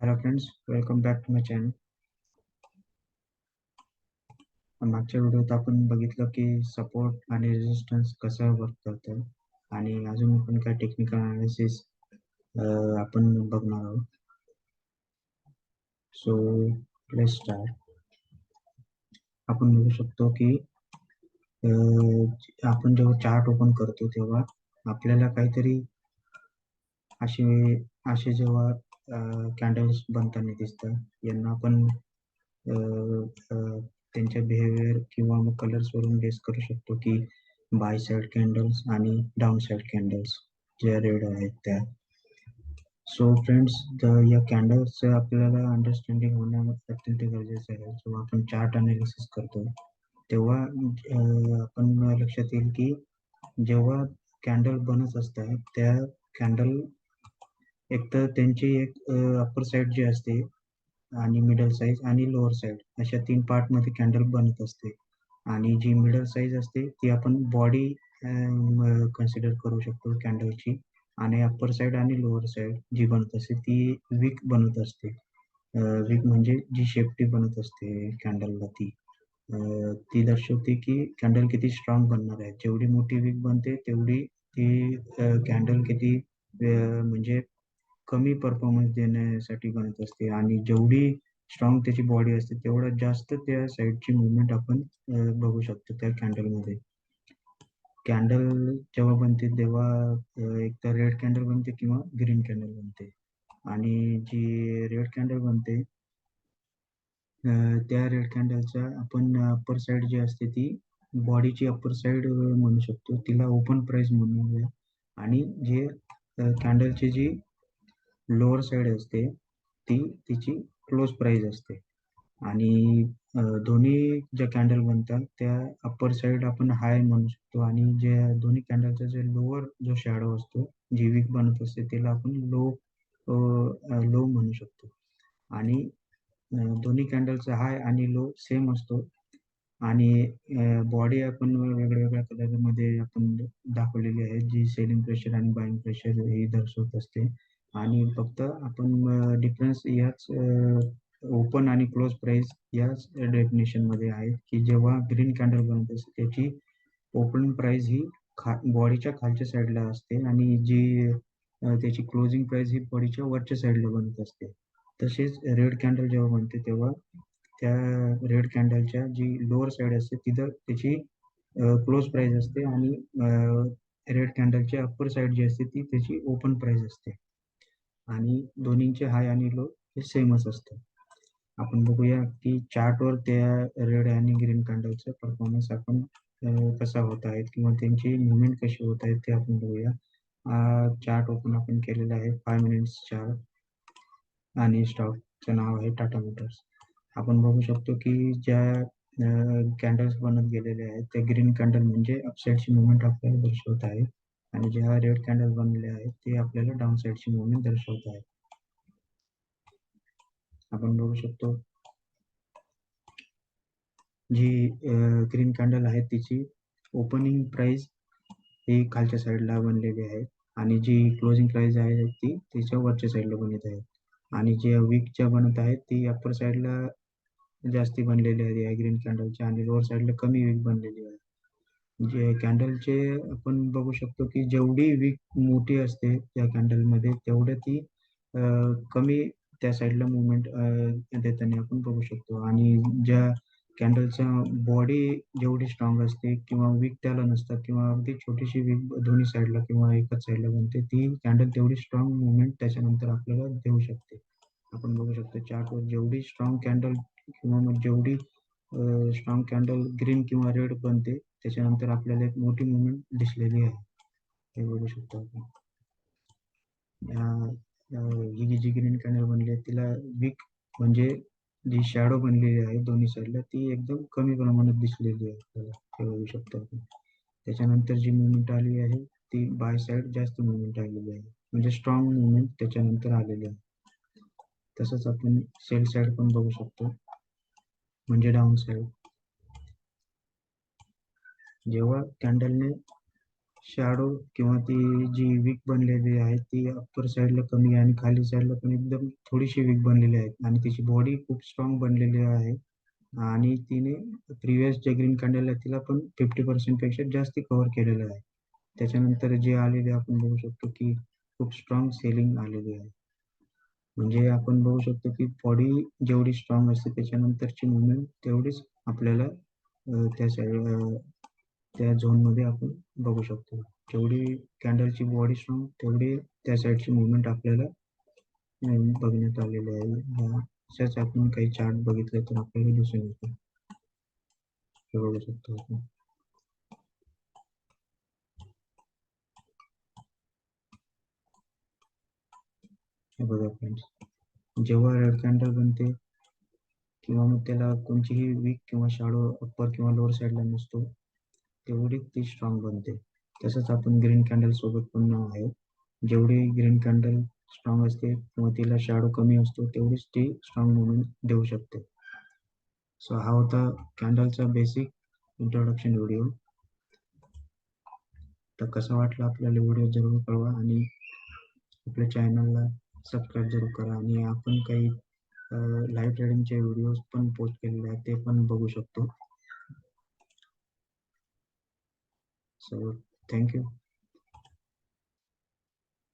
Hello friends, welcome back to my channel. मागच्या व्हिडिओत आपण बघितलं की सपोर्ट आणि रेजिस्टन्स कसं वर्क करतं आणि अजून पण काय टेक्निकल अनालिसिस आपण बघणार आहोत. So let's start. आपण बघू शकतो की आपण जेव्हा चार्ट ओपन करतो तेव्हा आपल्याला काहीतरी असे असे जेव्हा कॅन्डल्स बनताना दिसतात. यांना आपण त्यांच्या बिहेवियर किंवा मग कलर्स वरून गेस करू शकतो की बाय साइड कॅन्डल्स आणि डाऊन साइड कॅन्डल्स ज्या रेड आहेत त्या. सो फ्रेंड्स, या कॅन्डल्सचं आपल्याला अंडरस्टँडिंग होणं अत्यंत गरजेचं आहे. जेव्हा आपण चार्ट अनालिसिस करतो तेव्हा आपण लक्षात येईल की जेव्हा कॅन्डल बनत असतात त्या कॅन्डल एक तर त्यांची एक अप्पर साइड जी असते आणि मिडल साईज आणि लोअर साईड अशा 3 पार्टमध्ये कॅन्डल बनत असते. आणि जी मिडल साईज असते ती आपण बॉडी कन्सिडर करू शकतो कॅन्डलची. आणि अप्पर साईड आणि लोअर साईड जी बनत असते ती विक बनत असते. विक म्हणजे जी शेपटी बनत असते कॅन्डलला ती दर्शवते की कॅन्डल किती स्ट्रॉंग बनणार आहे. जेवढी मोठी विक बनते तेवढी ती कॅन्डल किती म्हणजे कमी परफॉर्मन्स देण्यासाठी बनत असते. आणि जेवढी स्ट्रॉंग त्याची बॉडी असते तेवढं जास्त त्या साईडची मुवमेंट आपण बघू शकतो त्या कॅन्डलमध्ये. कॅन्डल जेव्हा बनते तेव्हा एक तर रेड कॅन्डल बनते किंवा ग्रीन कॅन्डल बनते. आणि जी रेड कॅन्डल बनते त्या रेड कॅन्डलचा आपण अप्पर साईड जी असते ती बॉडीची अप्पर साईड म्हणू शकतो, तिला ओपन प्राइस म्हणूया. आणि जे कॅन्डलची जी लोअर साईड असते ती तिची क्लोज प्राइस असते. आणि दोन्ही ज्या कॅन्डल बनतात त्या अप्पर साईड आपण हाय म्हणू शकतो आणि जे दोन्ही कॅन्डलचा जे लोअर जो शॅडो असतो जी वीक बनत असते त्याला आपण लो लो म्हणू शकतो. आणि दोन्ही कॅन्डलचा हाय आणि लो सेम असतो. आणि बॉडी आपण वेगवेगळ्या कलरमध्ये आपण दाखवलेली आहे जी सेलिंग प्रेशर आणि बाईंग प्रेशर हे दर्शवत असते. आणि फक्त आपण डिफरन्स याच ओपन आणि क्लोज प्राइस याच डेफिनेशनमध्ये आहे की जेव्हा ग्रीन कॅन्डल बनत असते त्याची ओपन प्राइस ही बॉडीच्या खालच्या साईडला असते आणि जी त्याची क्लोजिंग प्राइस ही बॉडीच्या वरच्या साईडला बनत असते. तसेच रेड कॅन्डल जेव्हा बनते तेव्हा त्या रेड कॅन्डलच्या जी लोअर साईड असते तिथं त्याची क्लोज प्राइस असते आणि रेड कॅन्डलची अप्पर साईड जी असते ती त्याची ओपन प्राइस असते. आणि दोन्हींचे हाय आणि लो हे सेमच असतं. आपण बघूया की चार्टवर त्या रेड आणि ग्रीन कॅन्डलचा परफॉर्मन्स आपण कसा होत आहे किंवा त्यांची मुवमेंट कशी होत आहे ते आपण बघूया. चार्ट ओपन आपण केलेला आहे 5 मिनिट्स चार्ट आणि स्टॉकचं नाव आहे टाटा मोटर्स. आपण बघू शकतो की ज्या कॅन्डल्स बनत गेलेले आहेत त्या ग्रीन कॅन्डल म्हणजे अपसाईडची मुवमेंट आपल्याला दर्शवत आहे आणि ज्या रेड कॅन्डल बनलेले आहेत ते आपल्याला डाऊन साईडची मुवमेंट दर्शवत आहे. आपण बघू शकतो जी ग्रीन कॅन्डल आहे तिची ओपनिंग प्राइस ही खालच्या साईडला बनलेली आहे आणि जी क्लोजिंग प्राइस आहे ती तिच्या वरच्या साईडला बनत आहे. आणि जे विकच्या बनत आहेत ती अप्पर साईडला जास्ती बनलेली आहे या ग्रीन कॅन्डलच्या आणि लोअर साईडला कमी विक बनलेली आहे. जे कॅन्डलचे आपण बघू शकतो की जेवढी विक मोठी असते त्या कॅन्डलमध्ये तेवढं ती कमी त्या साईडला मुवमेंट देताना आपण बघू शकतो. आणि ज्या कॅन्डलचा बॉडी जेवढी स्ट्रॉंग असते किंवा विक त्याला नसतात किंवा अगदी छोटीशी विक दोन्ही साईडला किंवा एकाच साईडला बनते ती कॅन्डल तेवढी स्ट्रॉंग मुवमेंट त्याच्यानंतर आपल्याला देऊ शकते. आपण बघू शकतो चार्टवर जेवढी स्ट्रॉंग कॅन्डल किंवा मग जेवढी स्ट्रॉंग कॅन्डल ग्रीन किंवा रेड बनते त्याच्यानंतर आपल्याला एक मोठी मुवमेंट दिसलेली आहे, हे बघू शकतो आपण. ही जी ग्रीन कॅन्डल बनली आहे तिला विक म्हणजे जी शॅडो बनलेली आहे दोन्ही साईडला ती एकदम कमी प्रमाणात दिसलेली आहे आपल्याला, हे बघू शकतो आपण. त्याच्यानंतर जी मुवमेंट आली आहे ती बाय साईड जास्त मुवमेंट आलेली आहे म्हणजे स्ट्रॉंग मुवमेंट त्याच्यानंतर आलेली आहे. तसंच आपण सेल साईड पण बघू शकतो म्हणजे डाऊन साईड. जेव्हा कॅन्डलने शॅडो किंवा ती जी विक बनलेली आहे ती अप्पर साईडला कमी आहे आणि खाली साईडला पण एकदम थोडीशी विक बनलेली आहे आणि तिची बॉडी खूप स्ट्रॉंग बनलेली आहे आणि तिने प्रिव्हियस जे ग्रीन कॅन्डल आहे तिला पण 50% पेक्षा जास्ती कव्हर केलेलं आहे. त्याच्यानंतर जे आलेले आपण बघू शकतो की खूप स्ट्रॉंग सेलिंग आलेली आहे. म्हणजे आपण बघू शकतो की बॉडी जेवढी स्ट्रॉंग असते त्याच्यानंतरची मुवमेंट तेवढीच आपल्याला त्या साईड त्या झोनमध्ये आपण बघू शकतो. जेवढी कॅन्डलची बॉडी स्ट्रॉंग तेवढी त्या साईडची मुवमेंट आपल्याला बघण्यात आलेली आहे. अशाच आपण काही चार्ट बघितले तर आपल्याला दिसून येते. हे बघू शकतो आपण. हे बघा फ्रेंड्स, जेव्हा रेड कॅन्डल बनते किंवा मग त्याला कोणतीही वीक किंवा शॅडो अप्पर किंवा लोअर साईडला नसतो, तेवढी ती स्ट्रॉंग बनते. तसंच आपण ग्रीन कॅन्डल सोबत पण आहे. जेवढी ग्रीन कॅन्डल स्ट्रॉंग असते किंवा तिला शॅडो कमी असतो तेवढीच ती स्ट्रॉंग मुवमेंट देऊ शकते. सो हा होता कॅन्डलचा बेसिक इंट्रोडक्शन व्हिडिओ. तर कसा वाटला आपल्याला व्हिडिओ जरूर कळवा आणि आपल्या चॅनलला सबस्क्राईब जरूर करा आणि आपण काही लाईव्ह ट्रेडिंगचे व्हिडिओज पण पोस्ट केलेले आहेत ते पण बघू शकतो. So thank you.